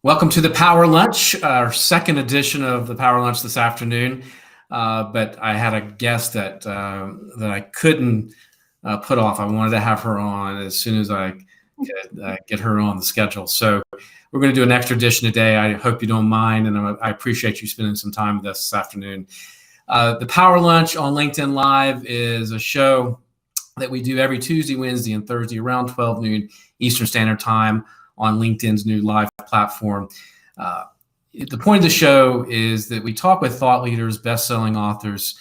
Welcome to the Power Lunch, our second edition of the Power Lunch this afternoon. But I had a guest that I couldn't put off. I wanted to have her on as soon as I could get her on the schedule. So we're going to do an extra edition today. I hope you don't mind, and I appreciate you spending some time with us this afternoon. The Power Lunch on LinkedIn Live is a show that we do every Tuesday, Wednesday, and Thursday around 12 noon Eastern Standard Time on LinkedIn's new live platform. The point of the show is that we talk with thought leaders, best-selling authors,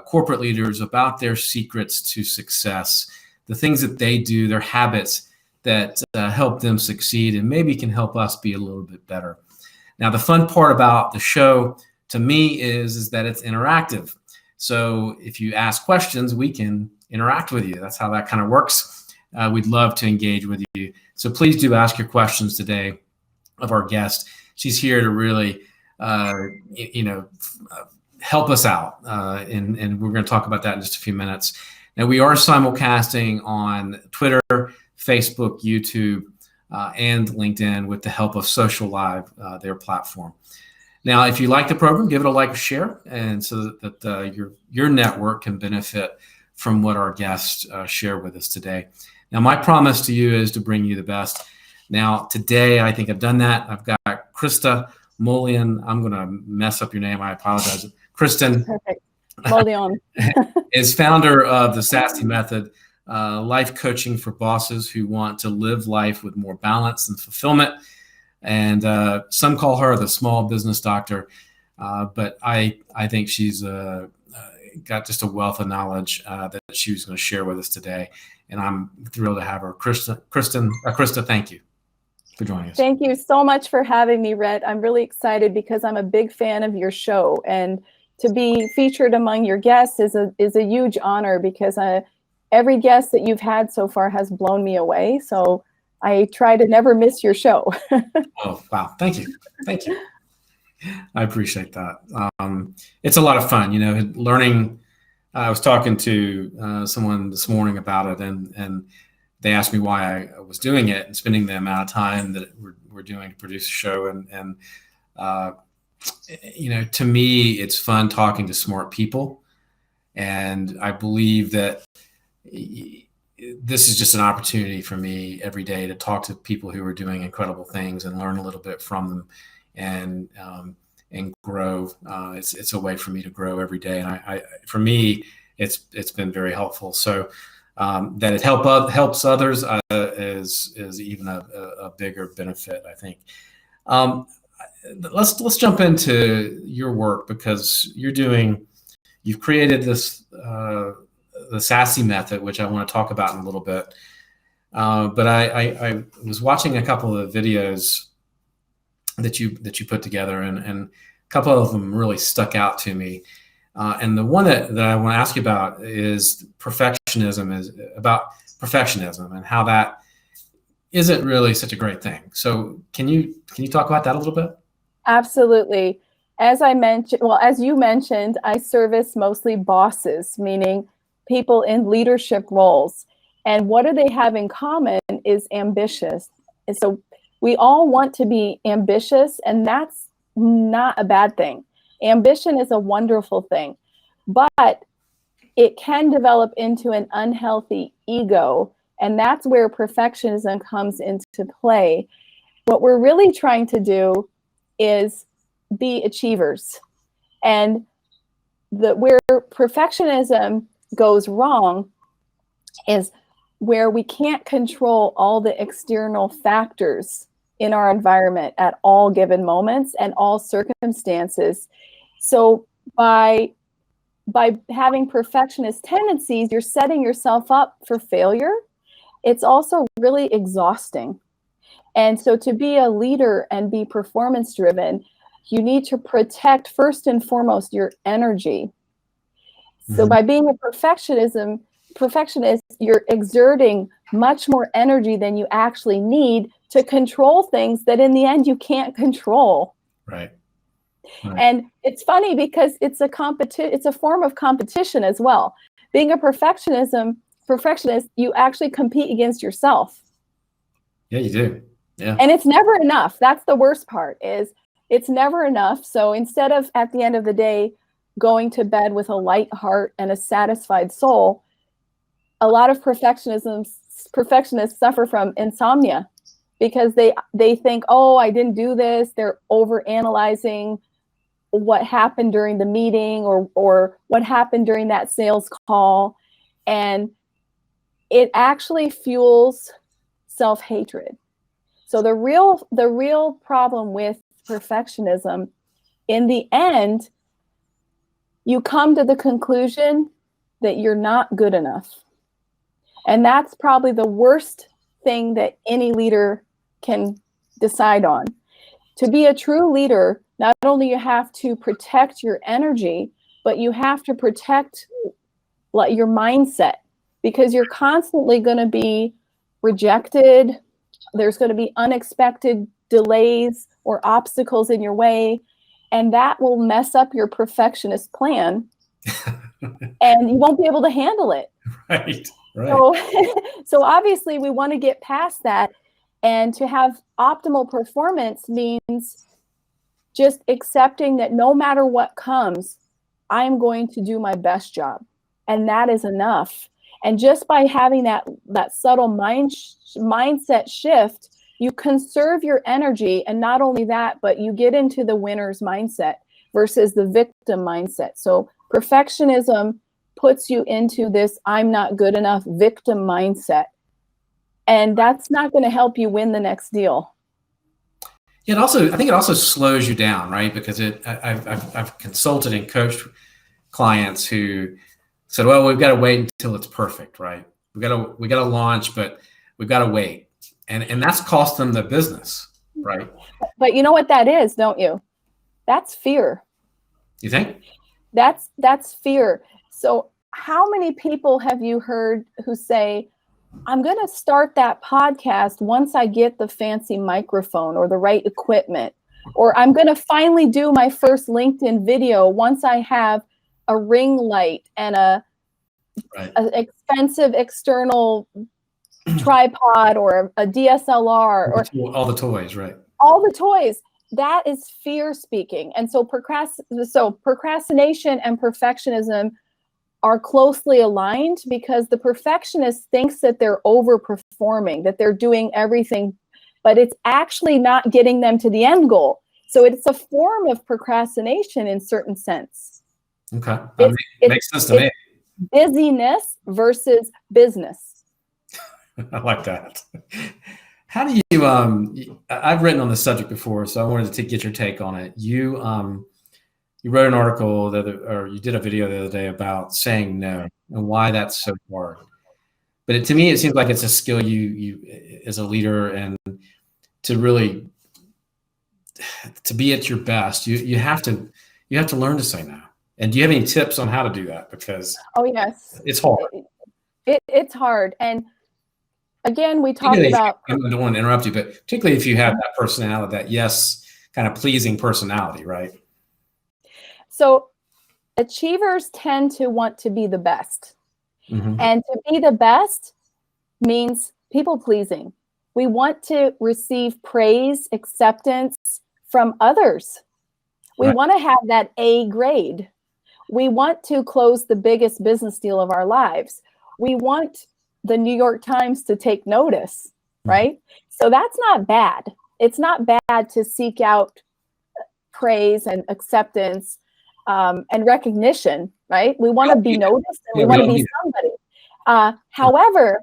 corporate leaders about their secrets to success, the things that they do, their habits that help them succeed and maybe can help us be a little bit better. Now, the fun part about the show to me is that it's interactive. So if you ask questions, we can interact with you. That's how that kind of works. We'd love to engage with you. So please do ask your questions today of our guest. She's here to really, help us out. And we're going to talk about that in just a few minutes. Now, we are simulcasting on Twitter, Facebook, YouTube, and LinkedIn with the help of Social Live, their platform. Now, if you like the program, give it a like or share, and so that your network can benefit from what our guests share with us today. Now, my promise to you is to bring you the best. Now, today, I think I've done that. I've got Krista Mollion. I'm going to mess up your name. I apologize. Kristen Mollion is founder of the Sassy Method, life coaching for bosses who want to live life with more balance and fulfillment. And some call her the small business doctor, but I think she's got just a wealth of knowledge that she was going to share with us today. And I'm thrilled to have her. Krista, thank you for joining us. Thank you so much for having me, Rhett. I'm really excited because I'm a big fan of your show, and to be featured among your guests is a huge honor because every guest that you've had so far has blown me away. So I try to never miss your show. Oh, wow. Thank you. Thank you. I appreciate that. It's a lot of fun, learning. I was talking to someone this morning about it, and they asked me why I was doing it and spending the amount of time that we're doing to produce a show. And to me, it's fun talking to smart people. And I believe that this is just an opportunity for me every day to talk to people who are doing incredible things and learn a little bit from them and grow. It's a way for me to grow every day. And for me, it's been very helpful. So that it helps others is even a bigger benefit, I think. Let's jump into your work, because you've created this the Sassy Method, which I want to talk about in a little bit. But I was watching a couple of videos that you put together, and a couple of them really stuck out to me. And the one that I want to ask you about is perfectionism, and how that isn't really such a great thing. So can you talk about that a little bit? Absolutely. As you mentioned, I service mostly bosses, meaning people in leadership roles. And what do they have in common is ambitious. And so we all want to be ambitious, and that's not a bad thing. Ambition is a wonderful thing, but it can develop into an unhealthy ego, and that's where perfectionism comes into play. What we're really trying to do is be achievers, and where perfectionism goes wrong is where we can't control all the external factors in our environment at all given moments and all circumstances. So by having perfectionist tendencies, you're setting yourself up for failure. It's also really exhausting. And so to be a leader and be performance driven, you need to protect first and foremost your energy. So by being a perfectionist, you're exerting much more energy than you actually need to control things that in the end you can't control. Right. And it's funny because it's a form of competition as well. Being a perfectionist, you actually compete against yourself. Yeah, you do. Yeah. And it's never enough. That's the worst part, is it's never enough. So instead of at the end of the day going to bed with a light heart and a satisfied soul, a lot of perfectionists suffer from insomnia because they think, oh, I didn't do this. They're over analyzing what happened during the meeting or what happened during that sales call. And it actually fuels self-hatred. So the real problem with perfectionism, in the end, you come to the conclusion that you're not good enough. And that's probably the worst thing that any leader can decide on. To be a true leader, not only you have to protect your energy, but you have to protect your mindset, because you're constantly going to be rejected. There's going to be unexpected delays or obstacles in your way, and that will mess up your perfectionist plan and you won't be able to handle it. Right. So obviously we want to get past that, and to have optimal performance means just accepting that no matter what comes, I'm going to do my best job, and that is enough. And just by having that subtle mindset shift, you conserve your energy. And not only that, but you get into the winner's mindset versus the victim mindset. So perfectionism puts you into this I'm not good enough victim mindset. And that's not going to help you win the next deal. I think it also slows you down, right? Because I've consulted and coached clients who said, well, we've got to wait until it's perfect, right? We got to launch, but we've got to wait. And that's cost them the business, right? But you know what that is, don't you? That's fear. You think? That's fear. So how many people have you heard who say, I'm going to start that podcast once I get the fancy microphone or the right equipment, or I'm going to finally do my first LinkedIn video once I have a ring light and an expensive external tripod or a DSLR or all the toys, right? All the toys. That is fear speaking. And so procrastination and perfectionism are closely aligned, because the perfectionist thinks that they're overperforming, that they're doing everything, but it's actually not getting them to the end goal. So it's a form of procrastination in certain sense. Okay. It makes sense to me. Busyness versus business. I like that. How do you, I've written on this subject before, so I wanted to get your take on it. You wrote an article or you did a video the other day about saying no and why that's so hard. But to me, it seems like it's a skill you as a leader, and to really to be at your best, you have to learn to say no. And do you have any tips on how to do that? Because yes, it's hard. It's hard. And again, we talked about. I don't want to interrupt you, but particularly if you have that personality, that yes, kind of pleasing personality, right? So achievers tend to want to be the best. Mm-hmm. And to be the best means people pleasing. We want to receive praise, acceptance from others. We want to have that A grade. We want to close the biggest business deal of our lives. We want the New York Times to take notice, right? So that's not bad. It's not bad to seek out praise and acceptance and recognition, right? We want to be noticed and we want to be somebody. However,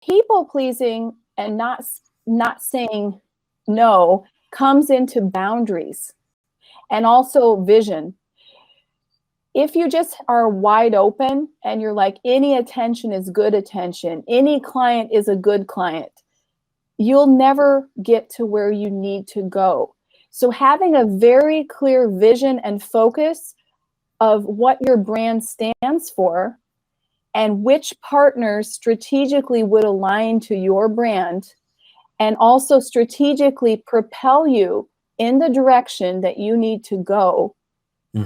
people pleasing and not saying no comes into boundaries and also vision. If you just are wide open and you're like, any attention is good attention, any client is a good client, you'll never get to where you need to go. So having a very clear vision and focus of what your brand stands for and which partners strategically would align to your brand and also strategically propel you in the direction that you need to go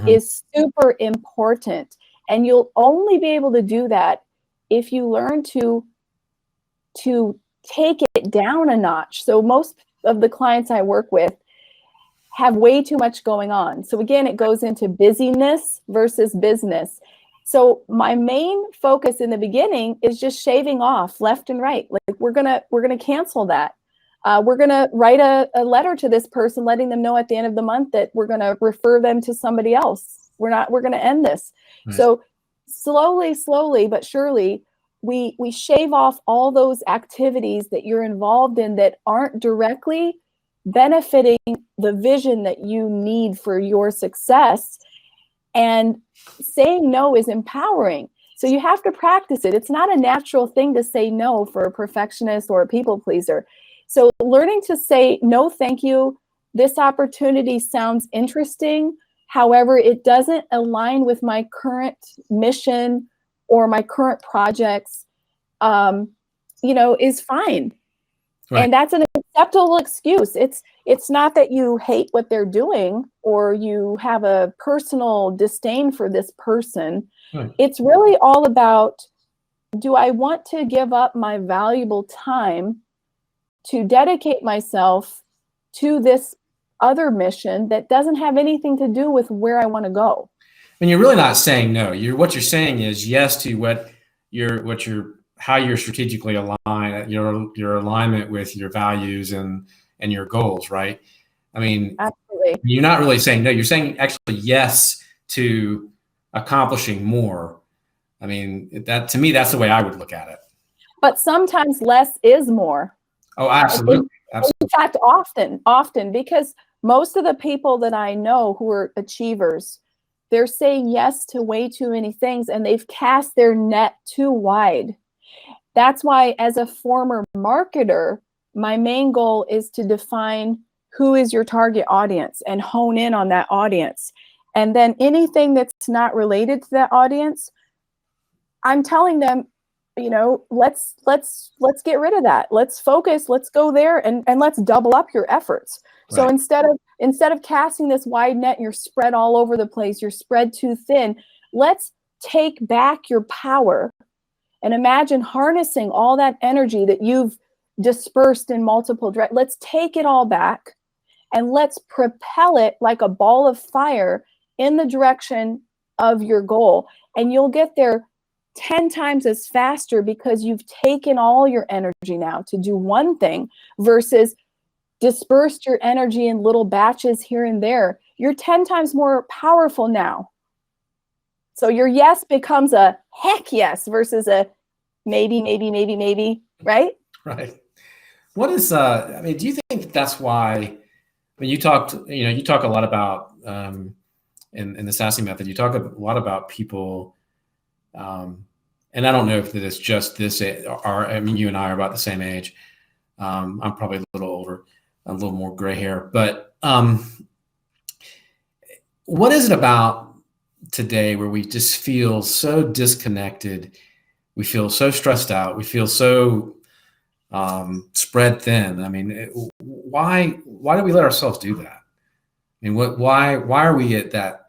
is super important. And you'll only be able to do that if you learn to take it down a notch. So most of the clients I work with have way too much going on. So again, it goes into busyness versus business. So my main focus in the beginning is just shaving off left and right. Like we're gonna cancel that. We're gonna write a letter to this person, letting them know at the end of the month that we're gonna refer them to somebody else. We're gonna end this. Right. So slowly but surely, we shave off all those activities that you're involved in that aren't directly benefiting the vision that you need for your success. And saying no is empowering. So you have to practice it. It's not a natural thing to say no for a perfectionist or a people pleaser. So learning to say, no, thank you. This opportunity sounds interesting. However, it doesn't align with my current mission or my current projects, is fine. Right. And that's an acceptable excuse. It's not that you hate what they're doing or you have a personal disdain for this person. Right. It's really all about, do I want to give up my valuable time to dedicate myself to this other mission that doesn't have anything to do with where I want to go? And you're really not saying no. What you're saying is yes to how you're strategically aligned, your alignment with your values and your goals, right? I mean, absolutely. You're not really saying no. You're saying actually yes to accomplishing more. I mean, that to me, that's the way I would look at it. But sometimes less is more. Oh, absolutely. In fact, often, because most of the people that I know who are achievers, they're saying yes to way too many things and they've cast their net too wide. That's why, as a former marketer, my main goal is to define who is your target audience and hone in on that audience. And then anything that's not related to that audience, I'm telling them, let's get rid of that. Let's focus. Let's go there and let's double up your efforts. Right. So instead of casting this wide net, you're spread all over the place. You're spread too thin. Let's take back your power. And imagine harnessing all that energy that you've dispersed in multiple directions. Let's take it all back and let's propel it like a ball of fire in the direction of your goal. And you'll get there 10 times as faster because you've taken all your energy now to do one thing versus dispersed your energy in little batches here and there. You're 10 times more powerful now. So your yes becomes a heck yes versus a maybe, right? Right. What is, do you think that's why, when you talk a lot about, in the Sassy Method, you talk a lot about people, and I don't know if it's just this, you and I are about the same age. I'm probably a little older, a little more gray hair, but what is it about today where we just feel so disconnected? We feel so stressed out. We feel so spread thin. I mean, why do we let ourselves do that? I mean, why are we at that?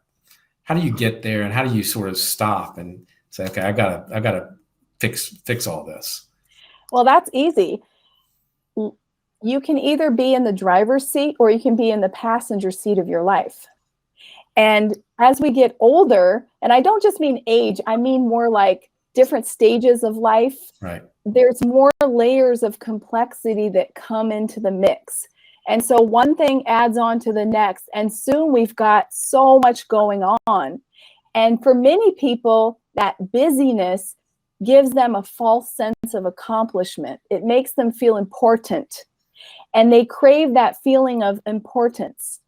How do you get there, and how do you sort of stop and say, okay, I gotta fix all this? Well, that's easy. You can either be in the driver's seat or you can be in the passenger seat of your life. And as we get older, and I don't just mean age, I mean more like different stages of life. Right. There's more layers of complexity that come into the mix. And so one thing adds on to the next, and soon we've got so much going on. And for many people, that busyness gives them a false sense of accomplishment. It makes them feel important. And they crave that feeling of importance.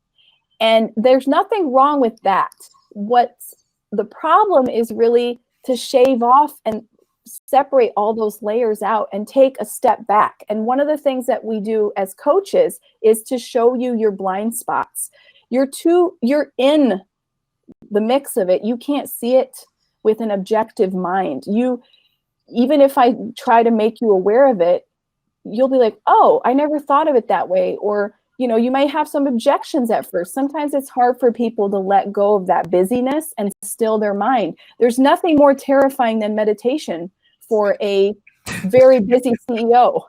And there's nothing wrong with that. What's the problem is really to shave off and separate all those layers out and take a step back. And one of the things that we do as coaches is to show you your blind spots. You're in the mix of it. You can't see it with an objective mind. Even if I try to make you aware of it, you'll be like, oh, I never thought of it that way. Or, you might have some objections at first. Sometimes it's hard for people to let go of that busyness and still their mind. There's nothing more terrifying than meditation for a very busy CEO,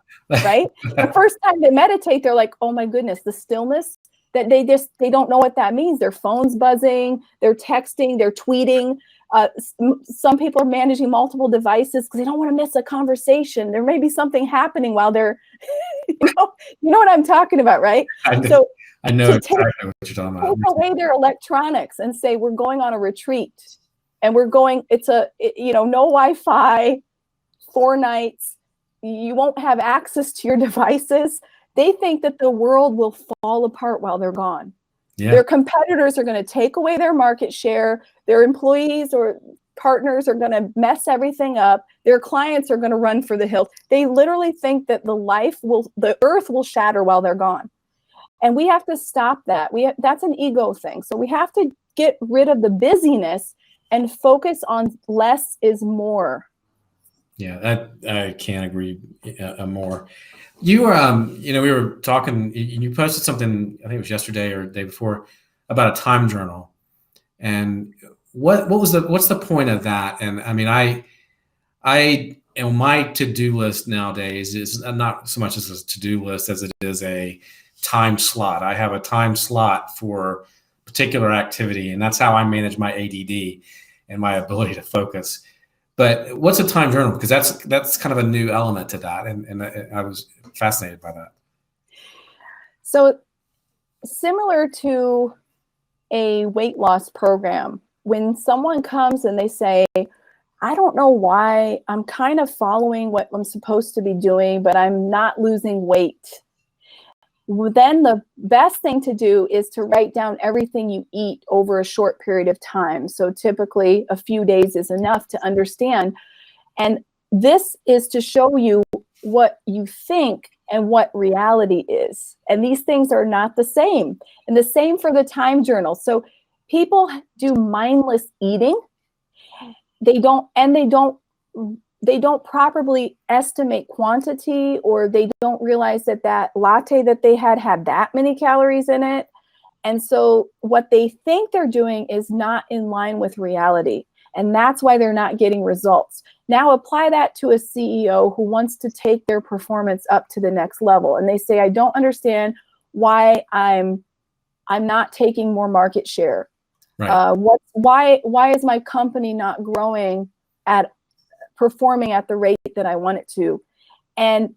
right? The first time they meditate, they're like, oh my goodness, the stillness, that they don't know what that means. Their phone's buzzing, they're texting, they're tweeting. Some people are managing multiple devices because they don't want to miss a conversation. There may be something happening while they're, you know what I'm talking about, right? I know, So I know exactly what you're talking about. take away their electronics and say, we're going on a retreat, and we're going, no Wi-Fi, 4 nights. You won't have access to your devices. They think that the world will fall apart while they're gone. Yeah. Their competitors are going to take away their market share. Their employees or partners are going to mess everything up. Their clients are going to run for the hills. They literally think that the earth will shatter while they're gone. And we have to stop that. That's an ego thing. So we have to get rid of the busyness and focus on less is more. Yeah, I can't agree more. You we were talking, you posted something, I think it was yesterday or the day before, about a time journal. And what's the point of that? And I mean, my to-do list nowadays is not so much as a to-do list as it is a time slot. I have a time slot for particular activity, and that's how I manage my ADD and my ability to focus. But what's a time journal? Because that's kind of a new element to that, and I was fascinated by that. So similar to a weight loss program, when someone comes and they say, I don't know why, I'm kind of following what I'm supposed to be doing, but I'm not losing weight. Then the best thing to do is to write down everything you eat over a short period of time. So typically a few days is enough to understand. And this is to show you what you think and what reality is. And these things are not the same. And the same for the time journal. So people do mindless eating. They don't properly estimate quantity, or they don't realize that latte that they had that many calories in it. And so what they think they're doing is not in line with reality. And that's why they're not getting results. Now apply that to a CEO who wants to take their performance up to the next level. And they say, I don't understand why I'm not taking more market share. Right. Why is my company not growing performing at the rate that I want it to? And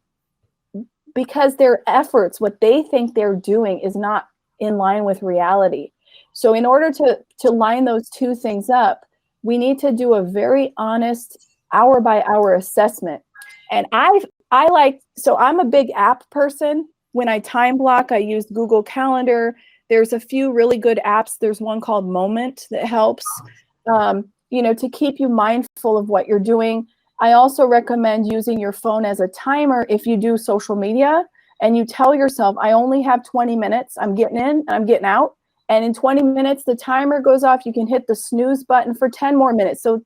because their efforts, what they think they're doing, is not in line with reality. So in order to line those two things up, we need to do a very honest hour by hour assessment. And I'm a big app person. When I time block, I use Google Calendar. There's a few really good apps. There's one called Moment that helps, to keep you mindful of what you're doing. I also recommend using your phone as a timer if you do social media, and you tell yourself, I only have 20 minutes. I'm getting in and I'm getting out. And in 20 minutes, the timer goes off. You can hit the snooze button for 10 more minutes. So,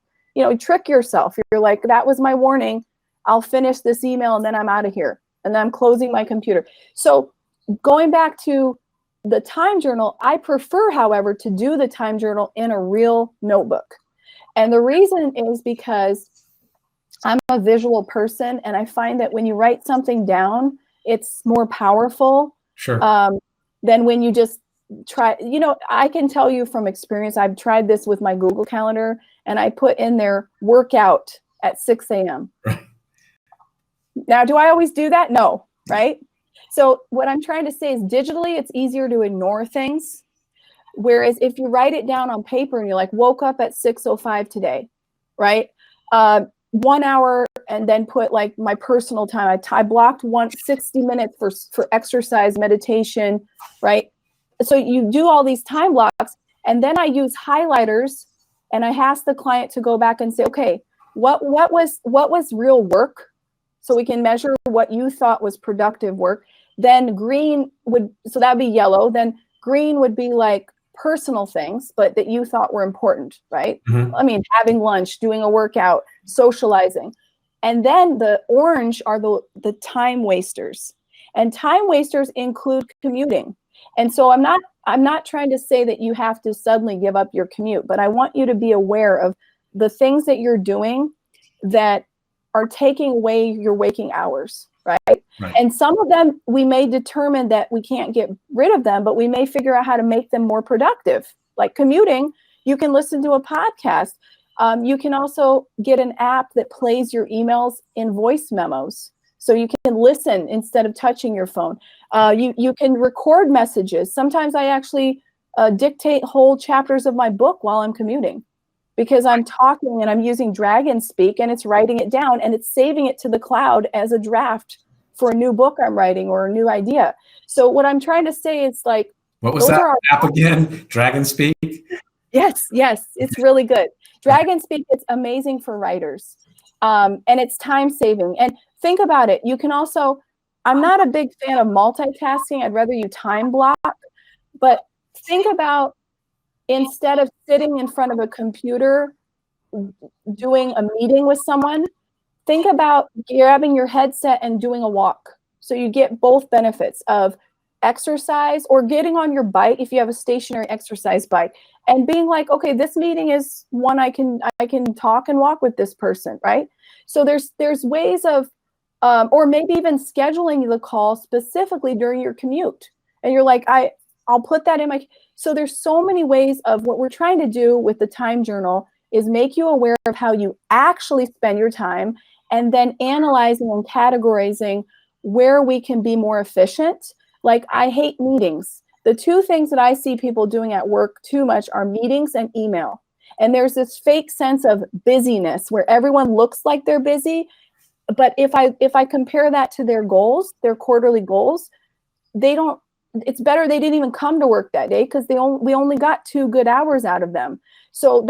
trick yourself. You're like, that was my warning. I'll finish this email and then I'm out of here. And then I'm closing my computer. So going back to the time journal, I prefer, however, to do the time journal in a real notebook. And the reason is because I'm a visual person, and I find that when you write something down, it's more powerful. Sure. Than when you just try. I can tell you from experience, I've tried this with my Google Calendar, and I put in there workout at 6 a.m. Right. Now, do I always do that? No, right? So what I'm trying to say is digitally, it's easier to ignore things. Whereas if you write it down on paper and you're like, woke up at 6:05 today, right? 1 hour, and then put like my personal time. I blocked 60 minutes for exercise, meditation, right? So you do all these time blocks, and then I use highlighters, and I ask the client to go back and say, okay, what was real work? So we can measure what you thought was productive work. Then so that'd be yellow. Then green would be like personal things, but that you thought were important, right? Mm-hmm. I mean, having lunch, doing a workout, socializing. And then the orange are the time wasters. And time wasters include commuting. And so I'm not trying to say that you have to suddenly give up your commute, but I want you to be aware of the things that you're doing that are taking away your waking hours, right? Right. And some of them, we may determine that we can't get rid of them, but we may figure out how to make them more productive. Like commuting, you can listen to a podcast. You can also get an app that plays your emails in voice memos. So you can listen instead of touching your phone. You can record messages. Sometimes I actually dictate whole chapters of my book while I'm commuting, because I'm talking and I'm using Dragon Speak, and it's writing it down and it's saving it to the cloud as a draft for a new book I'm writing or a new idea. So what I'm trying to say is, like, what was that app again? Dragon Speak? Yes, it's really good. Dragon Speak is amazing for writers. And it's time saving. And think about it. You can also, I'm not a big fan of multitasking. I'd rather you time block. But think about, instead of sitting in front of a computer doing a meeting with someone, think about grabbing your headset and doing a walk. So you get both benefits of exercise, or getting on your bike if you have a stationary exercise bike, and being like, okay, this meeting is one I can talk and walk with this person, right? So there's ways of, or maybe even scheduling the call specifically during your commute. And you're like, I'll put that in my, so there's so many ways of what we're trying to do with the time journal is make you aware of how you actually spend your time, and then analyzing and categorizing where we can be more efficient. Like, I hate meetings. The two things that I see people doing at work too much are meetings and email. And there's this fake sense of busyness where everyone looks like they're busy. But if I compare that to their goals, their quarterly goals, it's better they didn't even come to work that day, because we only got 2 good hours out of them. So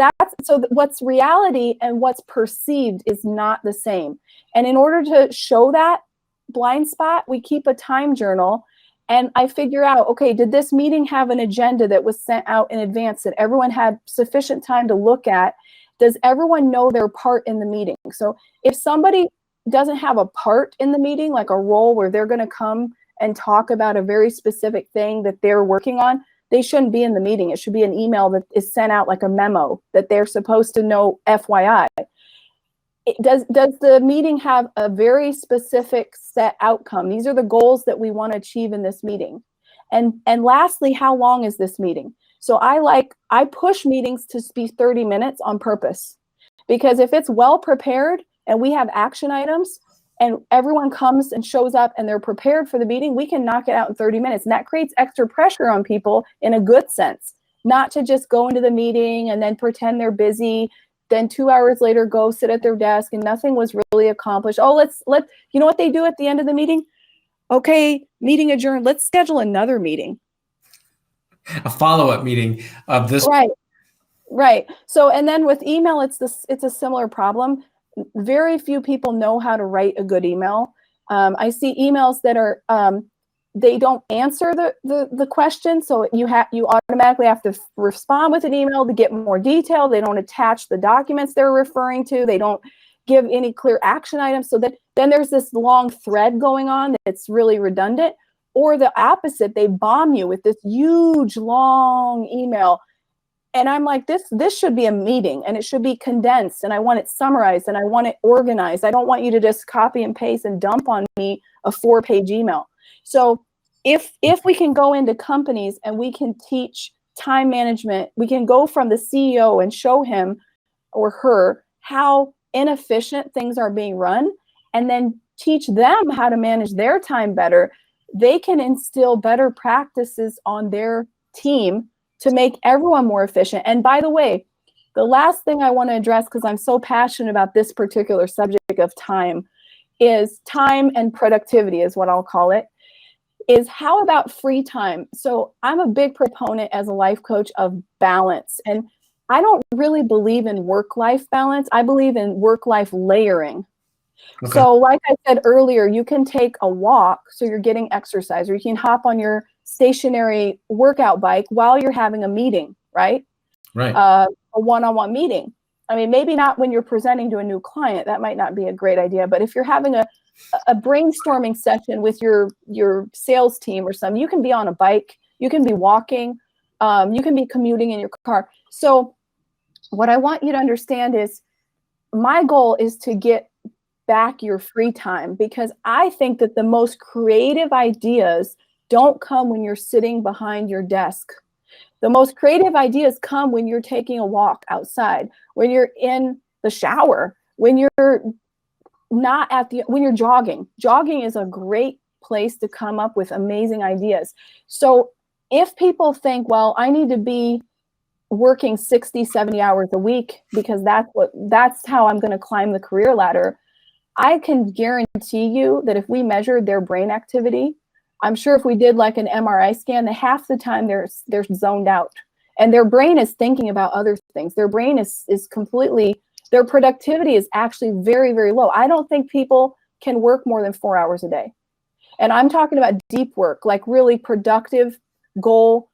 what's reality and what's perceived is not the same. And in order to show that blind spot, we keep a time journal. And I figure out, okay, did this meeting have an agenda that was sent out in advance that everyone had sufficient time to look at? Does everyone know their part in the meeting? So if somebody doesn't have a part in the meeting, like a role where they're going to come and talk about a very specific thing that they're working on, they shouldn't be in the meeting. It should be an email that is sent out, like a memo that they're supposed to know, FYI. Does the meeting have a very specific set outcome? These are the goals that we want to achieve in this meeting. And lastly, how long is this meeting? So I push meetings to be 30 minutes on purpose, because if it's well prepared and we have action items and everyone comes and shows up and they're prepared for the meeting, we can knock it out in 30 minutes. And that creates extra pressure on people in a good sense, not to just go into the meeting and then pretend they're busy, then 2 hours later go sit at their desk and nothing was really accomplished. Oh, let's you know what they do at the end of the meeting? Okay, meeting adjourned. Let's schedule another meeting. A follow-up meeting of this. Right. So, and then with email, it's a similar problem. Very few people know how to write a good email. I see emails that are they don't answer the question, so you automatically have to respond with an email to get more detail. They don't attach the documents they're referring to. They don't give any clear action items. So that then there's this long thread going on that's really redundant. Or the opposite, they bomb you with this huge long email. And I'm like, this should be a meeting, and it should be condensed, and I want it summarized, and I want it organized. I don't want you to just copy and paste and dump on me a 4-page email. So if we can go into companies and we can teach time management, we can go from the CEO and show him or her how inefficient things are being run, and then teach them how to manage their time better, they can instill better practices on their team to make everyone more efficient. And by the way, the last thing I want to address, because I'm so passionate about this particular subject of time, is time and productivity is what I'll call it, is how about free time? So I'm a big proponent as a life coach of balance. And I don't really believe in work-life balance. I believe in work-life layering. Okay. So like I said earlier, you can take a walk, so you're getting exercise, or you can hop on your stationary workout bike while you're having a meeting, right? Right. A one-on-one meeting. I mean, maybe not when you're presenting to a new client. That might not be a great idea. But if you're having a brainstorming session with your sales team or something, you can be on a bike, you can be walking, you can be commuting in your car. So what I want you to understand is my goal is to get back your free time, because I think that the most creative ideas don't come when you're sitting behind your desk. The most creative ideas come when you're taking a walk outside, when you're in the shower, when you're when you're jogging. Jogging is a great place to come up with amazing ideas. So if people think, well, I need to be working 60, 70 hours a week because that's how I'm going to climb the career ladder, I can guarantee you that if we measured their brain activity, I'm sure if we did like an MRI scan, that half the time they're zoned out and their brain is thinking about other things. Their brain is completely, their productivity is actually very, very low. I don't think people can work more than 4 hours a day. And I'm talking about deep work, like really productive, goal,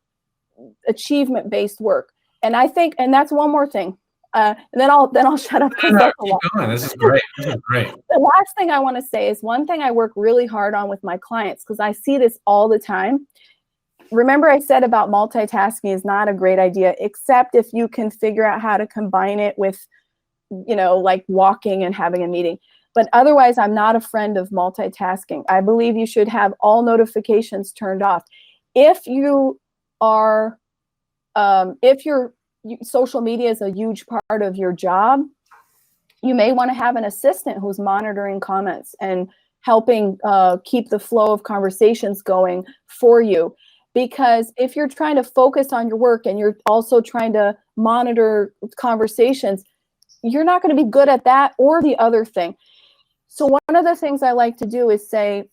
achievement-based work. And I think, and that's one more thing. And then I'll shut up. Keep going. This is great. This is great. The last thing I want to say is one thing I work really hard on with my clients, because I see this all the time. Remember I said about multitasking is not a great idea, except if you can figure out how to combine it with, like walking and having a meeting. But otherwise, I'm not a friend of multitasking. I believe you should have all notifications turned off. If you are, if your social media is a huge part of your job, you may want to have an assistant who's monitoring comments and helping keep the flow of conversations going for you. Because if you're trying to focus on your work and you're also trying to monitor conversations, you're not going to be good at that or the other thing. So one of the things I like to do is say,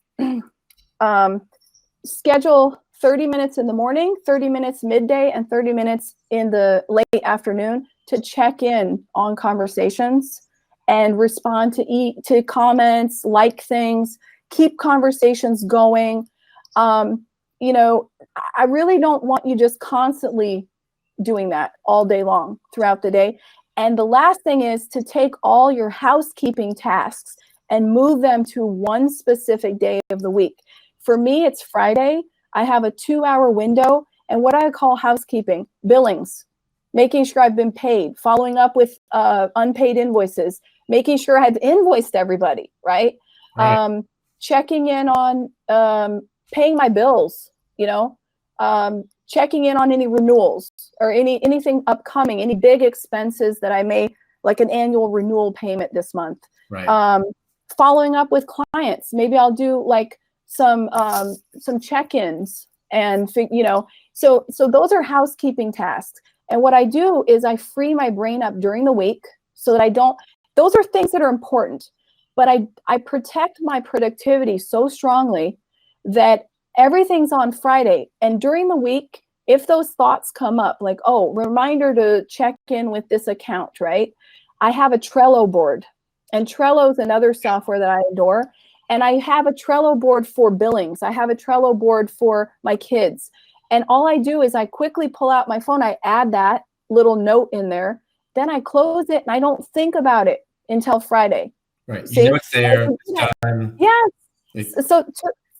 schedule 30 minutes in the morning, 30 minutes midday, and 30 minutes in the late afternoon to check in on conversations and respond to comments, like things, keep conversations going. I really don't want you just constantly doing that all day long throughout the day. And the last thing is to take all your housekeeping tasks and move them to one specific day of the week. For me, it's Friday. I have a 2-hour window, and what I call housekeeping, billings, making sure I've been paid, following up with unpaid invoices, making sure I've invoiced everybody, right? Checking in on paying my bills, checking in on any renewals or anything upcoming, any big expenses that I may, like an annual renewal payment this month. Right. Following up with clients. Maybe I'll do like some check-ins and so those are housekeeping tasks. And what I do is I free my brain up during the week so that those are things that are important, but I protect my productivity so strongly that everything's on Friday. And during the week, if those thoughts come up, like, oh, reminder to check in with this account, right? I have a Trello board, and Trello is another software that I adore. And I have a Trello board for billings. I have a Trello board for my kids. And all I do is I quickly pull out my phone. I add that little note in there. Then I close it and I don't think about it until Friday. Right. You know it's there. It's done. Yes. So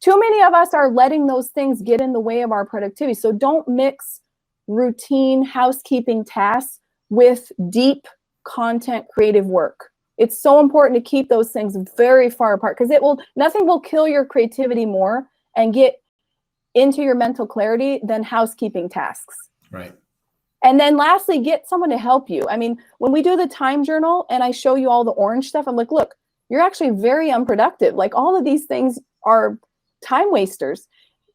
too many of us are letting those things get in the way of our productivity. So don't mix routine housekeeping tasks with deep content creative work. It's so important to keep those things very far apart, because nothing will kill your creativity more and get into your mental clarity than housekeeping tasks. Right. And then lastly, get someone to help you. I mean, when we do the time journal and I show you all the orange stuff, I'm like, look, you're actually very unproductive. Like all of these things are time wasters.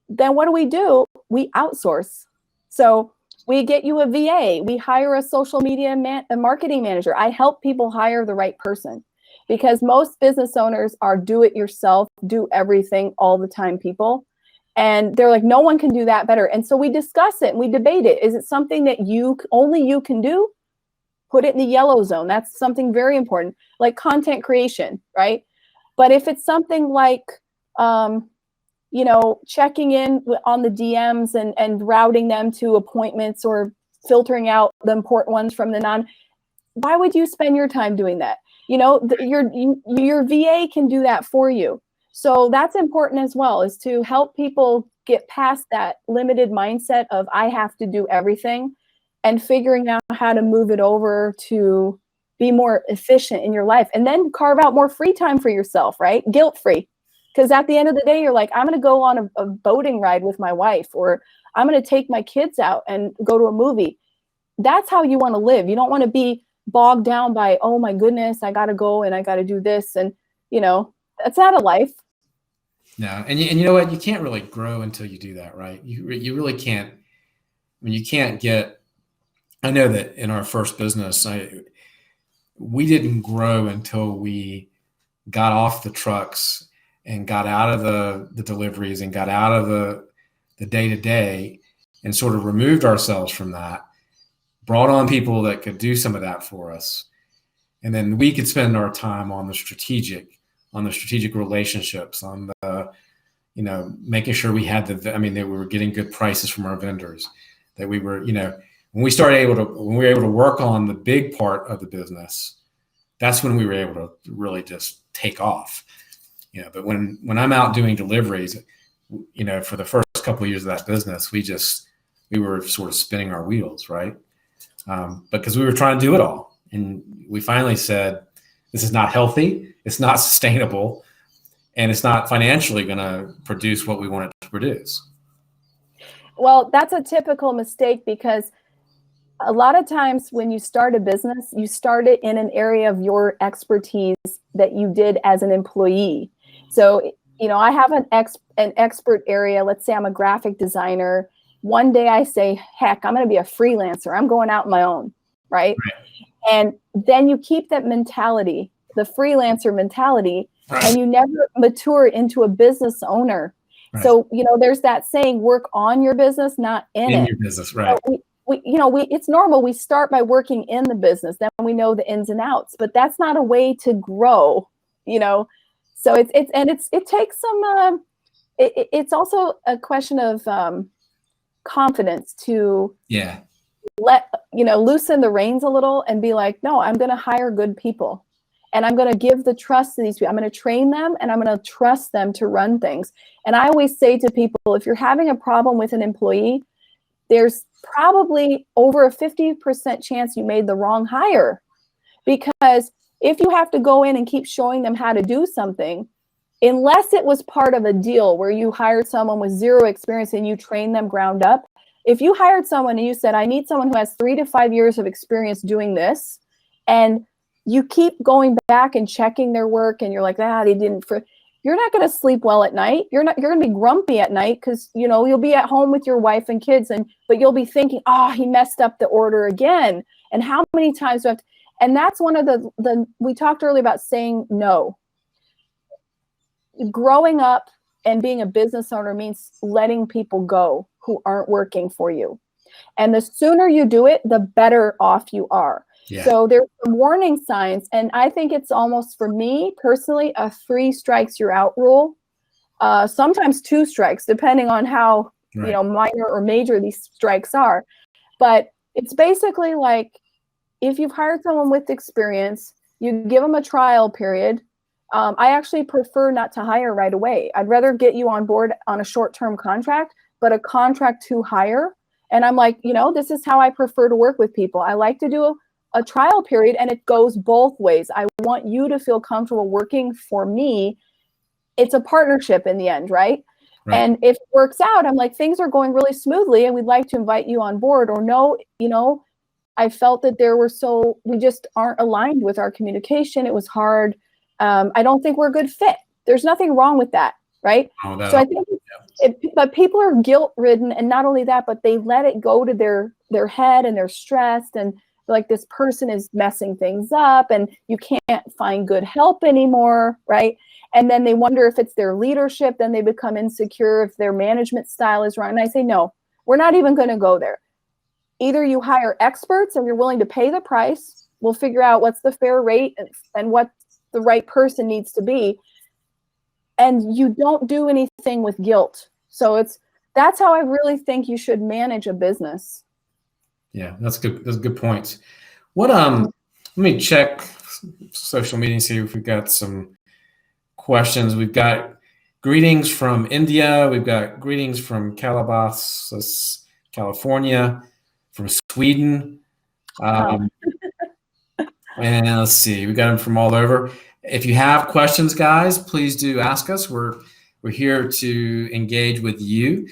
Then what do? We outsource. So we get you a VA. We hire a social media a marketing manager. I help people hire the right person, because most business owners are do-it-yourself, do everything all the time people. And they're like, no one can do that better. And so we discuss it and we debate it. Is it something that only you can do? Put it in the yellow zone. That's something very important, like content creation, right? But if it's something like, checking in on the DMs and routing them to appointments or filtering out the important ones from the non, why would you spend your time doing that? Your VA can do that for you. So that's important as well, is to help people get past that limited mindset of I have to do everything, and figuring out how to move it over to be more efficient in your life, and then carve out more free time for yourself, right? Guilt-free. Because at the end of the day, you're like, I'm going to go on a boating ride with my wife, or I'm going to take my kids out and go to a movie. That's how you want to live. You don't want to be bogged down by, oh my goodness, I got to go and I got to do this. And, that's not a life. No. And you know what? You can't really grow until you do that, right? You really can't. I mean, you can't get, I know that in our first business, we didn't grow until we got off the trucks and got out of the deliveries and got out of the day-to-day and sort of removed ourselves from that, brought on people that could do some of that for us. And then we could spend our time on the strategic relationships, on the, making sure we had that we were getting good prices from our vendors, that we were, when we were able to work on the big part of the business, that's when we were able to really just take off. But when I'm out doing deliveries, for the first couple of years of that business, we were sort of spinning our wheels, right? Because we were trying to do it all. And we finally said, this is not healthy, it's not sustainable, and it's not financially going to produce what we want it to produce. Well, that's a typical mistake, because a lot of times when you start a business, you start it in an area of your expertise that you did as an employee. So, I have an expert area. Let's say I'm a graphic designer. One day I say, heck, I'm going to be a freelancer. I'm going out on my own, right? And then you keep that mentality, the freelancer mentality, and you never mature into a business owner. Right. So, there's that saying, work on your business, not in it. Your business, right. So it's normal. We start by working in the business, then we know the ins and outs, but that's not a way to grow, So it takes some, it's also a question of confidence to loosen the reins a little and be like, no, I'm going to hire good people, and I'm going to give the trust to these people. I'm going to train them, and I'm going to trust them to run things. And I always say to people, if you're having a problem with an employee, there's probably over a 50% chance you made the wrong hire. Because if you have to go in and keep showing them how to do something, unless it was part of a deal where you hired someone with zero experience and you train them ground up, if you hired someone and you said, I need someone who has 3 to 5 years of experience doing this, and you keep going back and checking their work, and you're like, they didn't, you're not going to sleep well at night. You're going to be grumpy at night, because, you'll be at home with your wife and kids, but you'll be thinking, he messed up the order again. And how many times do I have to, and that's one of we talked earlier about saying no. Growing up and being a business owner means letting people go who aren't working for you. And the sooner you do it, the better off you are. Yeah. So there's some warning signs, and I think it's almost, for me personally, a 3 strikes you're out rule. Sometimes 2 strikes, depending on how minor or major these strikes are. But it's basically like, if you've hired someone with experience, you give them a trial period. I actually prefer not to hire right away. I'd rather get you on board on a short-term contract, but a contract to hire. And I'm like, this is how I prefer to work with people. I like to do a trial period, and it goes both ways. I want you to feel comfortable working for me. It's a partnership in the end, right? And if it works out, I'm like, things are going really smoothly, and we'd like to invite you on board. Or no, I felt that we just aren't aligned with our communication. It was hard. I don't think we're a good fit. There's nothing wrong with that, right? So I think, but people are guilt-ridden, and not only that, but they let it go to their head, and they're stressed, and like, this person is messing things up, and you can't find good help anymore, right? And then they wonder if it's their leadership. Then they become insecure if their management style is wrong. And I say, no, we're not even going to go there. Either you hire experts and you're willing to pay the price. We'll figure out what's the fair rate and what the right person needs to be. And you don't do anything with guilt. So that's how I really think you should manage a business. Yeah, that's good. Those are good points. Let me check social media and see if we've got some questions. We've got greetings from India. We've got greetings from Calabasas, California, from Sweden. And let's see, we got them from all over. If you have questions, guys, please do ask us. We're here to engage with you.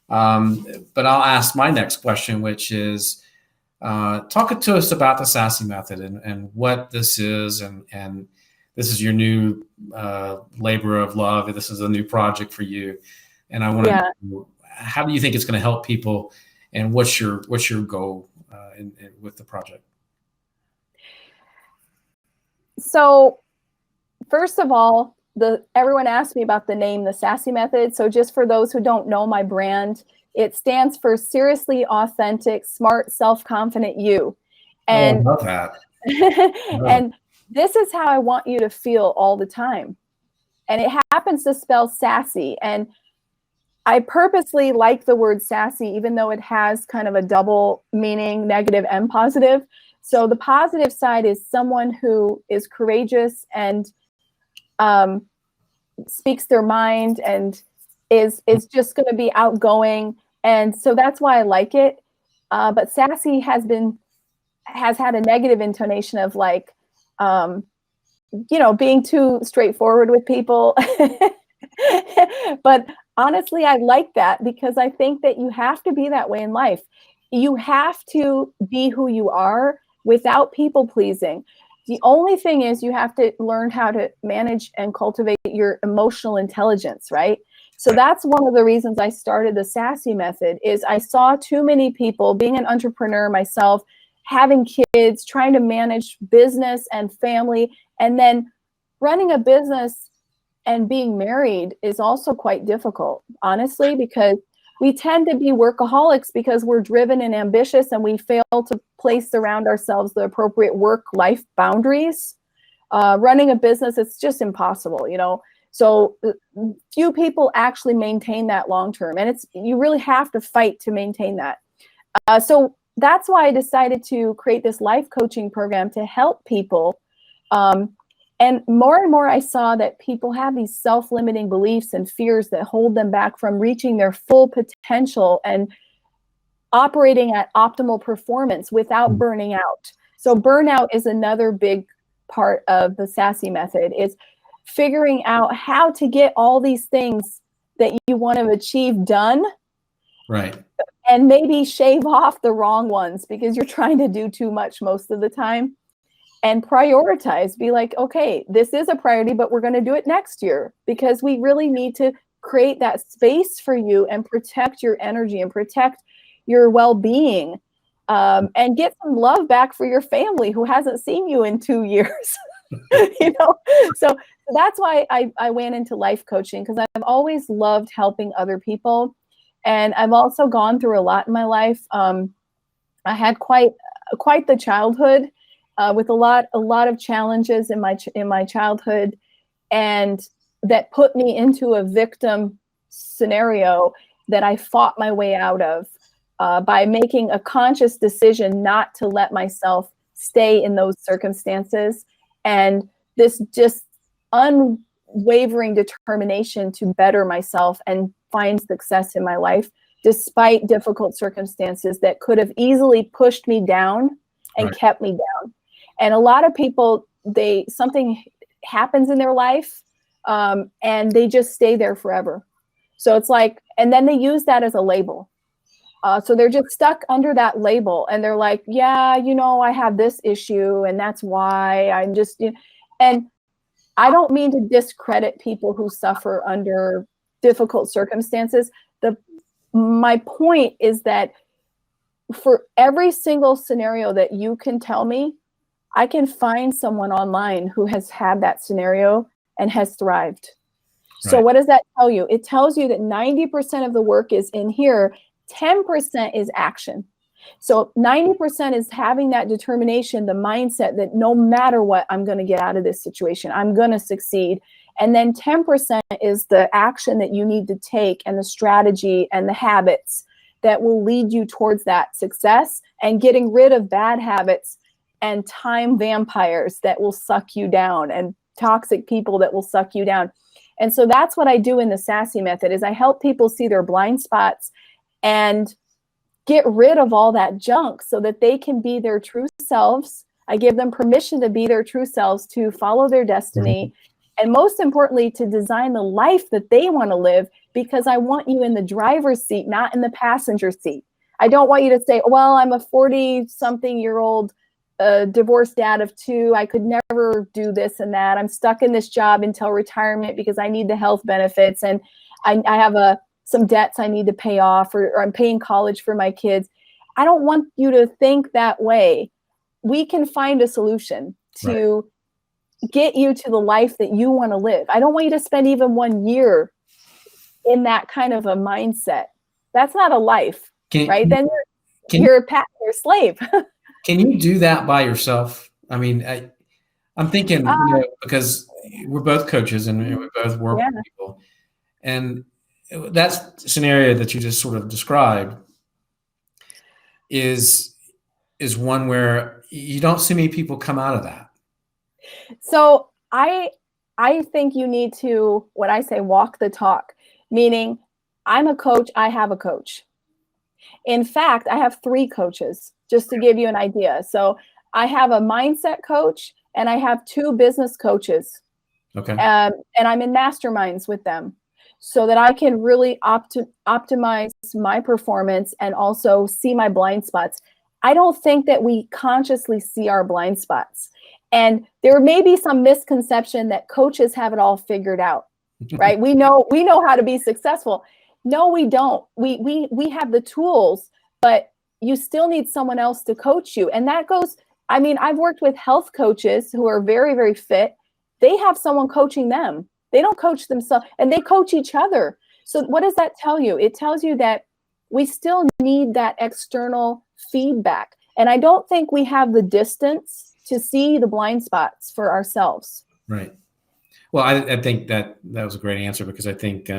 But I'll ask my next question, which is, talk to us about the Sassy Method and what this is, and this is your new labor of love. This is a new project for you, and I want to know, how do you think it's going to help people, and what's your goal with the project? So, first of all, everyone asked me about the name, the Sassy Method. So just for those who don't know my brand, it stands for Seriously Authentic, Smart, Self-Confident You. And I love that. and this is how I want you to feel all the time. And it happens to spell sassy. And I purposely like the word sassy, even though it has kind of a double meaning, negative and positive. So the positive side is someone who is courageous and speaks their mind and is just going to be outgoing. And so that's why I like it. But sassy has had a negative intonation of like, being too straightforward with people. But honestly, I like that because I think that you have to be that way in life. You have to be who you are without people pleasing. The only thing is you have to learn how to manage and cultivate your emotional intelligence, right? So that's one of the reasons I started the Sassy Method. Is I saw too many people, being an entrepreneur myself, having kids, trying to manage business and family, and then running a business and being married is also quite difficult, honestly, because we tend to be workaholics because we're driven and ambitious, and we fail to place around ourselves the appropriate work-life boundaries. Running a business, it's just impossible, So few people actually maintain that long-term, and you really have to fight to maintain that. So that's why I decided to create this life coaching program to help people. And more I saw that people have these self-limiting beliefs and fears that hold them back from reaching their full potential and operating at optimal performance without burning out. So burnout is another big part of the Sassy Method, is figuring out how to get all these things that you want to achieve done. Right. And maybe shave off the wrong ones because you're trying to do too much most of the time. And prioritize, be like, okay, this is a priority, but we're going to do it next year, because we really need to create that space for you and protect your energy and protect your well-being, and get some love back for your family who hasn't seen you in 2 years. So that's why I went into life coaching, because I've always loved helping other people. And I've also gone through a lot in my life. I had quite the childhood. With a lot of challenges in my childhood, and that put me into a victim scenario that I fought my way out of by making a conscious decision not to let myself stay in those circumstances, and this just unwavering determination to better myself and find success in my life despite difficult circumstances that could have easily pushed me down and kept me down. And a lot of people, something happens in their life, and they just stay there forever. So it's like, and then they use that as a label. So they're just stuck under that label, and they're like, yeah, I have this issue, and that's why I'm just, and I don't mean to discredit people who suffer under difficult circumstances. My point is that for every single scenario that you can tell me, I can find someone online who has had that scenario and has thrived. Right. So what does that tell you? It tells you that 90% of the work is in here, 10% is action. So 90% is having that determination, the mindset that no matter what, I'm going to get out of this situation. I'm going to succeed. And then 10% is the action that you need to take, and the strategy and the habits that will lead you towards that success, and getting rid of bad habits and time vampires that will suck you down, and toxic people that will suck you down. And so that's what I do in the Sassy Method, is I help people see their blind spots and get rid of all that junk so that they can be their true selves. I give them permission to be their true selves, to follow their destiny, and most importantly, to design the life that they want to live, because I want you in the driver's seat, not in the passenger seat. I don't want you to say, well, I'm a 40-something-year-old divorced dad of 2. I could never do this and that. I'm stuck in this job until retirement because I need the health benefits, and I have some debts I need to pay off, or I'm paying college for my kids. I don't want you to think that way. We can find a solution to get you to the life that you want to live. I don't want you to spend even 1 year in that kind of a mindset. That's not a life, right? Then you're a slave. Can you do that by yourself? I mean, I'm thinking, because we're both coaches and we both work with people, and that scenario that you just sort of described is one where you don't see many people come out of that. So I think you need to, when I say walk the talk, meaning I'm a coach, I have a coach. In fact, I have 3 coaches, just to give you an idea. So I have a mindset coach and I have 2 business coaches. Okay. And I'm in masterminds with them so that I can really optimize my performance and also see my blind spots. I don't think that we consciously see our blind spots. And there may be some misconception that coaches have it all figured out, right? We know how to be successful. No, we don't. We have the tools, but you still need someone else to coach you. And that goes, I mean, I've worked with health coaches who are very, very fit. They have someone coaching them. They don't coach themselves, and they coach each other. So what does that tell you? It tells you that we still need that external feedback. And I don't think we have the distance to see the blind spots for ourselves. Right. Well, I think that was a great answer, because I think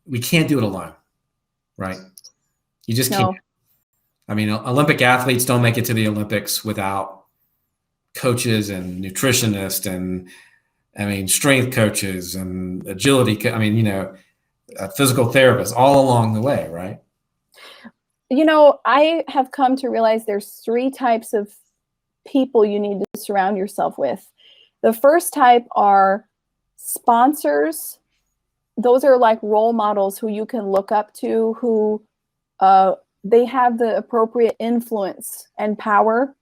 we can't do it alone, right? You just can't. I mean, Olympic athletes don't make it to the Olympics without coaches and nutritionists and, I mean, strength coaches and agility. I mean, physical therapists all along the way, right? I have come to realize there's 3 types of people you need to surround yourself with. The first type are sponsors. Those are like role models who you can look up to, who they have the appropriate influence and power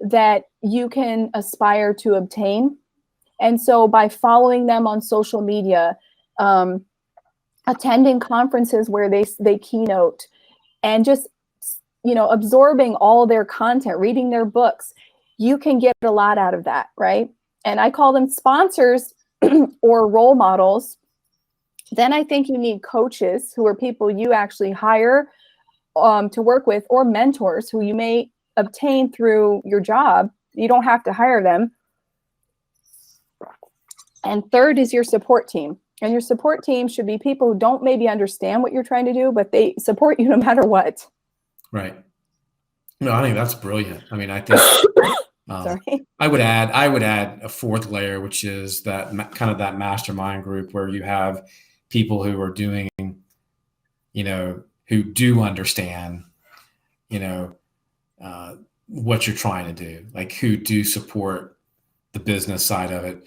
that you can aspire to obtain. And so by following them on social media, attending conferences where they keynote, and just, absorbing all their content, reading their books, you can get a lot out of that, right? And I call them sponsors or role models. Then I think you need coaches, who are people you actually hire to work with, or mentors who you may obtain through your job. You don't have to hire them. And third is your support team. And your support team should be people who don't maybe understand what you're trying to do, but they support you no matter what. Right. No, I think that's brilliant. I mean, I think Sorry. I would add a 4th layer, which is that kind of that mastermind group where you have people who are doing, who do understand, what you're trying to do, like who do support the business side of it.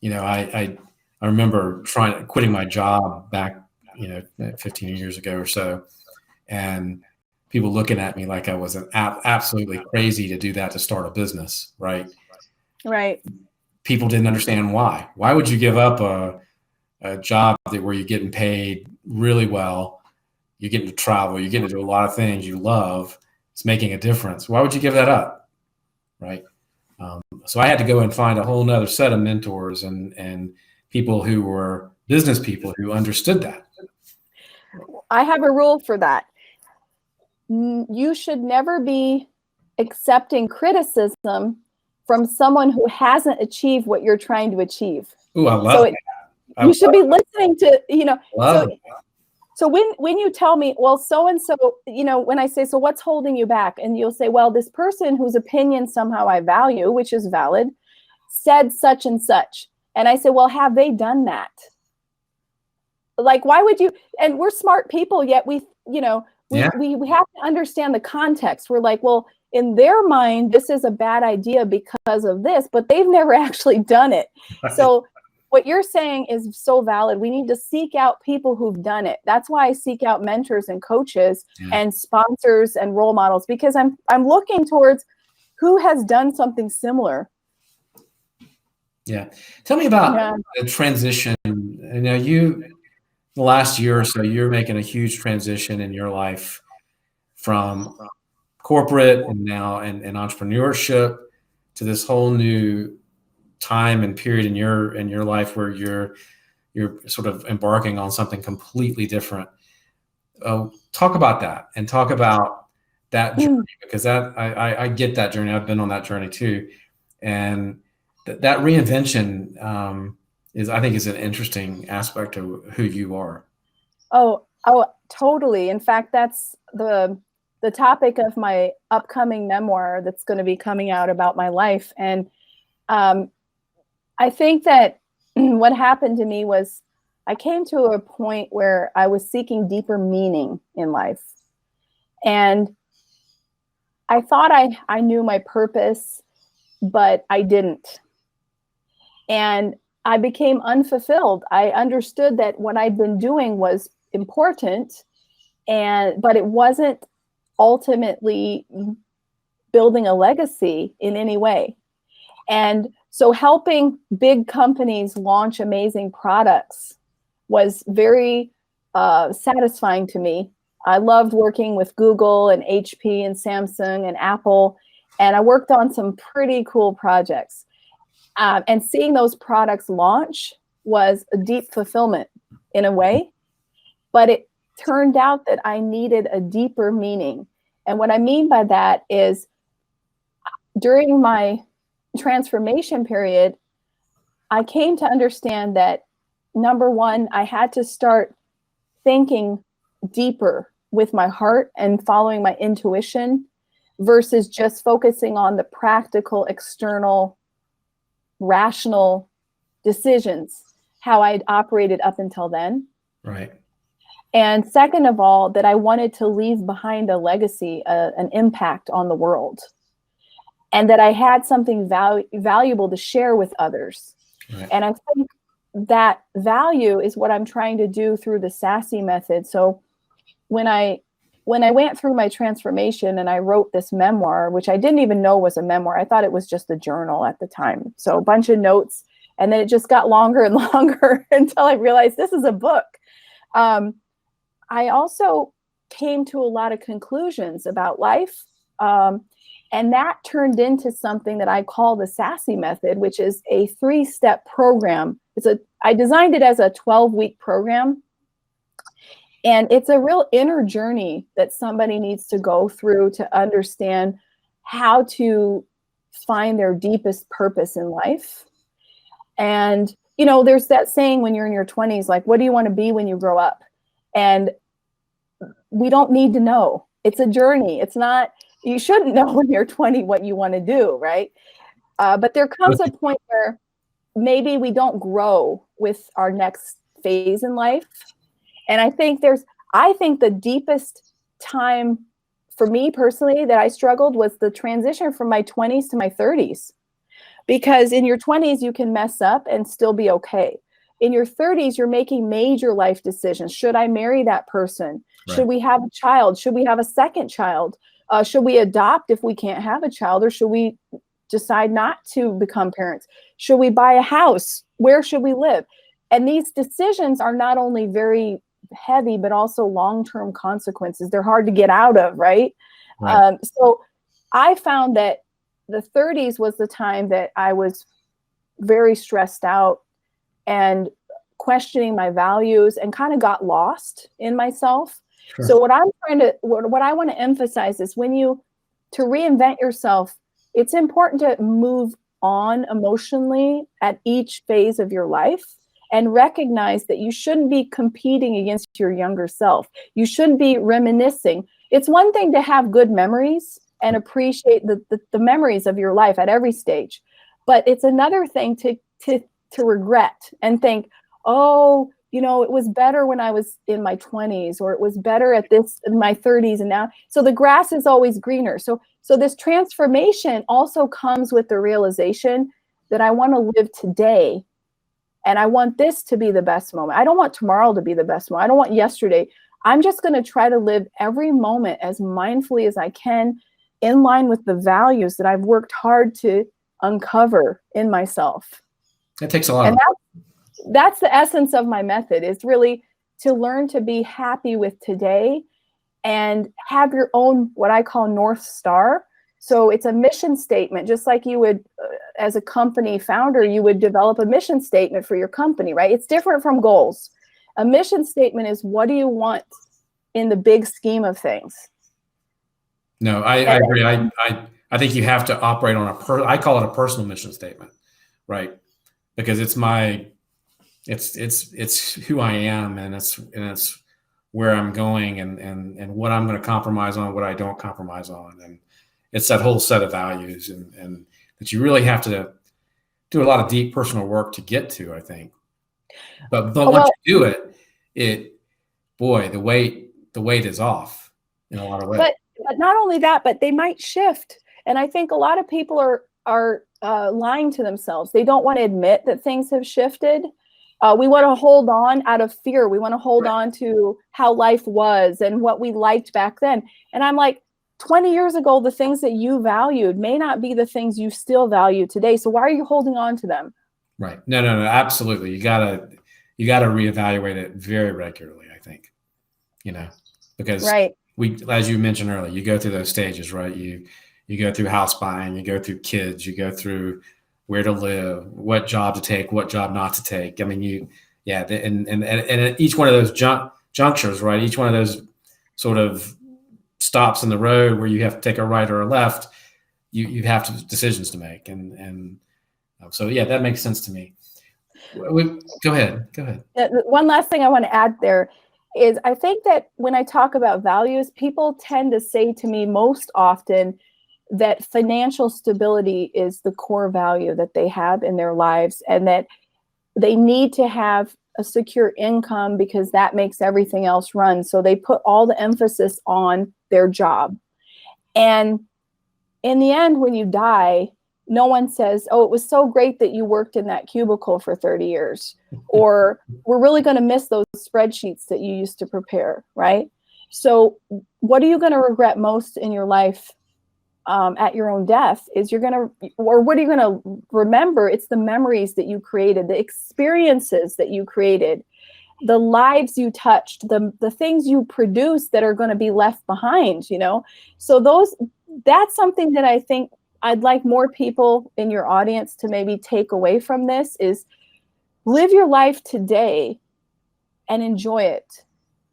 I remember quitting my job back, 15 years ago or so, and people looking at me like I was absolutely crazy to do that, to start a business, right? Right. People didn't understand why. Why would you give up a job where you're getting paid really well, you're getting to travel, you're getting to do a lot of things you love, it's making a difference. Why would you give that up, right? So I had to go and find a whole nother set of mentors and people who were business people who understood that. I have a rule for that. You should never be accepting criticism from someone who hasn't achieved what you're trying to achieve. Ooh, I love it. You should be listening to, so when you tell me, well, so-and-so, when I say, so what's holding you back? And you'll say, well, this person whose opinion somehow I value, which is valid, said such and such. And I say, well, have they done that? Like, why would you? And we're smart people, yet we have to understand the context. We're like, well, in their mind, this is a bad idea because of this, but they've never actually done it. So what you're saying is so valid. We need to seek out people who've done it. That's why I seek out mentors and coaches and sponsors and role models, because I'm looking towards who has done something similar. Yeah. Tell me about the transition. The last year or so, you're making a huge transition in your life from corporate and now and entrepreneurship to this whole new time and period in your life where you're sort of embarking on something completely different. Talk about that and talk about that journey, because I get that journey. I've been on that journey too. And that reinvention I think is an interesting aspect of who you are. Oh, totally. In fact, that's the topic of my upcoming memoir that's going to be coming out about my life. And I think that what happened to me was I came to a point where I was seeking deeper meaning in life. And I thought I knew my purpose, but I didn't. And I became unfulfilled. I understood that what I'd been doing was important, but it wasn't ultimately building a legacy in any way. And so helping big companies launch amazing products was very satisfying to me. I loved working with Google and HP and Samsung and Apple, and I worked on some pretty cool projects. And seeing those products launch was a deep fulfillment in a way, but it turned out that I needed a deeper meaning. And what I mean by that is during my transformation period, I came to understand that, number one, I had to start thinking deeper with my heart and following my intuition versus just focusing on the practical, external, rational decisions, how I'd operated up until then. Right. And second of all, that I wanted to leave behind a legacy, an impact on the world, and that I had something valuable to share with others. Right. And I think that value is what I'm trying to do through the Sassy Method. So when I went through my transformation and I wrote this memoir, which I didn't even know was a memoir, I thought it was just a journal at the time. So a bunch of notes, and then it just got longer and longer until I realized this is a book. I also came to a lot of conclusions about life. And that turned into something that I call the Sassy Method, which is a 3-step program. I designed it as a 12-week program. And it's a real inner journey that somebody needs to go through to understand how to find their deepest purpose in life. And, there's that saying when you're in your 20s, like, what do you want to be when you grow up? And we don't need to know. It's a journey. It's not, you shouldn't know when you're 20 what you want to do, right? But there comes a point where maybe we don't grow with our next phase in life. And I think the deepest time for me personally that I struggled was the transition from my 20s to my 30s. Because in your 20s, you can mess up and still be okay. In your 30s, you're making major life decisions. Should I marry that person? Right. Should we have a child? Should we have a second child? Should we adopt if we can't have a child? Or should we decide not to become parents? Should we buy a house? Where should we live? And these decisions are not only very heavy, but also long-term consequences. They're hard to get out of, right? So I found that the 30s was the time that I was very stressed out and questioning my values and kind of got lost in myself. Sure. So what I want to emphasize is to reinvent yourself, it's important to move on emotionally at each phase of your life and recognize that you shouldn't be competing against your younger self. You shouldn't be reminiscing. It's one thing to have good memories and appreciate the memories of your life at every stage. But it's another thing to regret and think, oh, it was better when I was in my 20s, or it was better at this in my 30s. And now, so the grass is always greener. So this transformation also comes with the realization that I want to live today. And I want this to be the best moment. I don't want tomorrow to be the best moment. I don't want yesterday. I'm just going to try to live every moment as mindfully as I can, in line with the values that I've worked hard to uncover in myself. That takes a lot. And that's the essence of my method, is really to learn to be happy with today and have your own, what I call North Star. So it's a mission statement, just like you would, as a company founder, you would develop a mission statement for your company, right? It's different from goals. A mission statement is, what do you want in the big scheme of things? No, I agree. I think you have to operate on I call it a personal mission statement, right? Because it's who I am, and it's where I'm going, and what I'm going to compromise on, what I don't compromise on. And it's that whole set of values and that you really have to do a lot of deep personal work to get to, I think. But once you do it, boy, the weight is off in a lot of ways. But not only that, but they might shift. And I think a lot of people are lying to themselves. They don't want to admit that things have shifted. We want to hold on out of fear. We want to hold on to how life was and what we liked back then. And I'm like, 20 years ago, the things that you valued may not be the things you still value today. So why are you holding on to them? Right. No, absolutely. You gotta reevaluate it very regularly, I think, because as you mentioned earlier, you go through those stages, right? You go through house buying, you go through kids, you go through where to live, what job to take, what job not to take. I mean, and at each one of those junctures, right? Each one of those sort of stops in the road where you have to take a right or a left, you have decisions to make. And so, that makes sense to me. Go ahead. One last thing I want to add there is, I think that when I talk about values, people tend to say to me most often that financial stability is the core value that they have in their lives, and that they need to have a secure income because that makes everything else run. So they put all the emphasis on their job. And in the end, when you die, no one says, oh, it was so great that you worked in that cubicle for 30 years, or we're really going to miss those spreadsheets that you used to prepare, right? So what are you going to regret most in your life at your own death? What are you going to remember? It's the memories that you created, the experiences that you created, the lives you touched, the things you produced that are going to be left behind, So that's something that I think I'd like more people in your audience to maybe take away from this, is live your life today and enjoy it.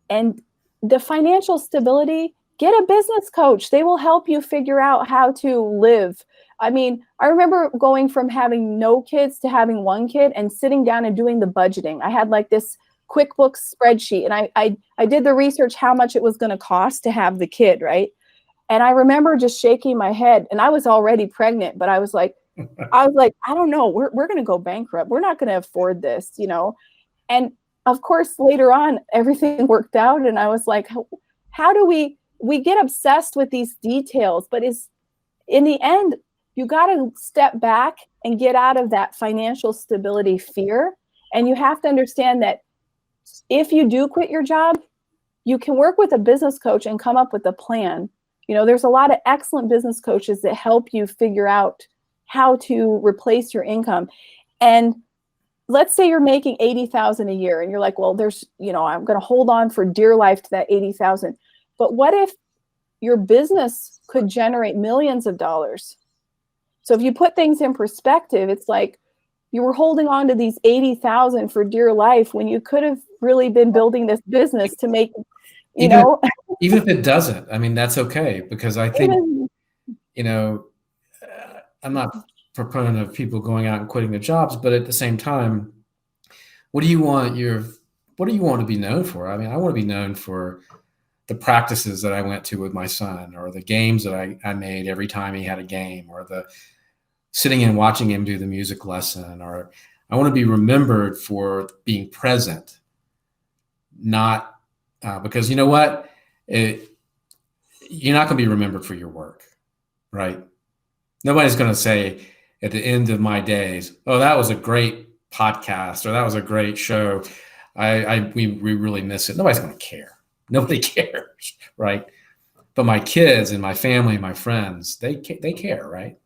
And the financial stability, get a business coach. They will help you figure out how to live. I mean, I remember going from having no kids to having one kid and sitting down and doing the budgeting. I had like this QuickBooks spreadsheet, and I did the research how much it was going to cost to have the kid, right? And I remember just shaking my head, and I was already pregnant, but I was like, I don't know, we're going to go bankrupt. We're not going to afford this, And of course, later on, everything worked out. And I was like, how do we get obsessed with these details, but in the end, you got to step back and get out of that financial stability fear. And you have to understand that if you do quit your job, you can work with a business coach and come up with a plan. There's a lot of excellent business coaches that help you figure out how to replace your income. And let's say you're making $80,000 a year, and you're like, well, I'm going to hold on for dear life to that $80,000. But what if your business could generate millions of dollars? So if you put things in perspective, it's like you were holding on to these $80,000 for dear life when you could have really been building this business to make, even if it doesn't, I mean, that's okay, because I think, I'm not a proponent of people going out and quitting their jobs, but at the same time, what do you want to be known for? I mean, I want to be known for the practices that I went to with my son, or the games that I made every time he had a game, or the sitting and watching him do the music lesson, or I want to be remembered for being present not because you know what? You're not going to be remembered for your work, right? Nobody's going to say at the end of my days, oh, that was a great podcast or that was a great show. We really miss it. Nobody's going to care. Nobody cares, right? But my kids and my family, and my friends, they care, right?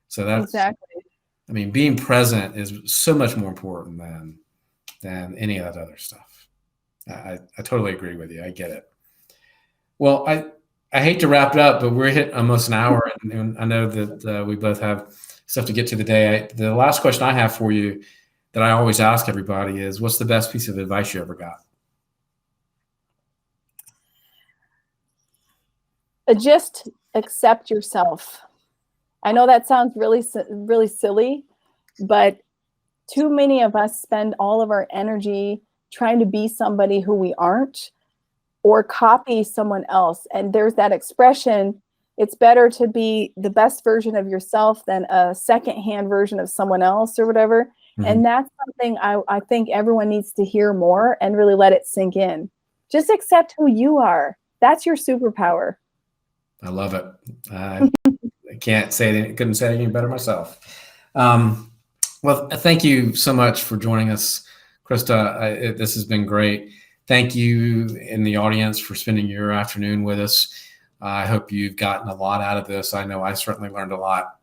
So that's Exactly. I mean, being present is so much more important than any of that other stuff. I totally agree with you. I get it. Well, I hate to wrap it up, but we're hit almost an hour, and I know that we both have stuff to get to today. The last question I have for you that I always ask everybody is, what's the best piece of advice you ever got? Just accept yourself. I know that sounds really, really silly, but too many of us spend all of our energy trying to be somebody who we aren't or copy someone else. And there's that expression, it's better to be the best version of yourself than a secondhand version of someone else or whatever. Mm-hmm. And that's something I think everyone needs to hear more and really let it sink in. Just accept who you are. That's your superpower. I love it. I can't say it. Couldn't say it any better myself. Well, thank you so much for joining us, Krista. This has been great. Thank you in the audience for spending your afternoon with us. I hope you've gotten a lot out of this. I know I certainly learned a lot.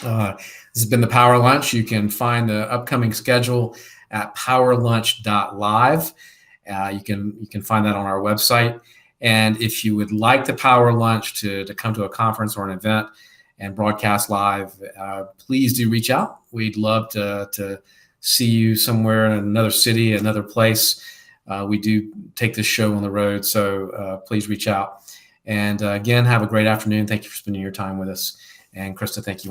This has been the Power Lunch. You can find the upcoming schedule at powerlunch.live. You can find that on our website. And if you would like the Power Lunch to come to a conference or an event and broadcast live, please do reach out. We'd love to see you somewhere in another city, another place. We do take this show on the road, so please reach out. And again, have a great afternoon. Thank you for spending your time with us. And Krista, thank you.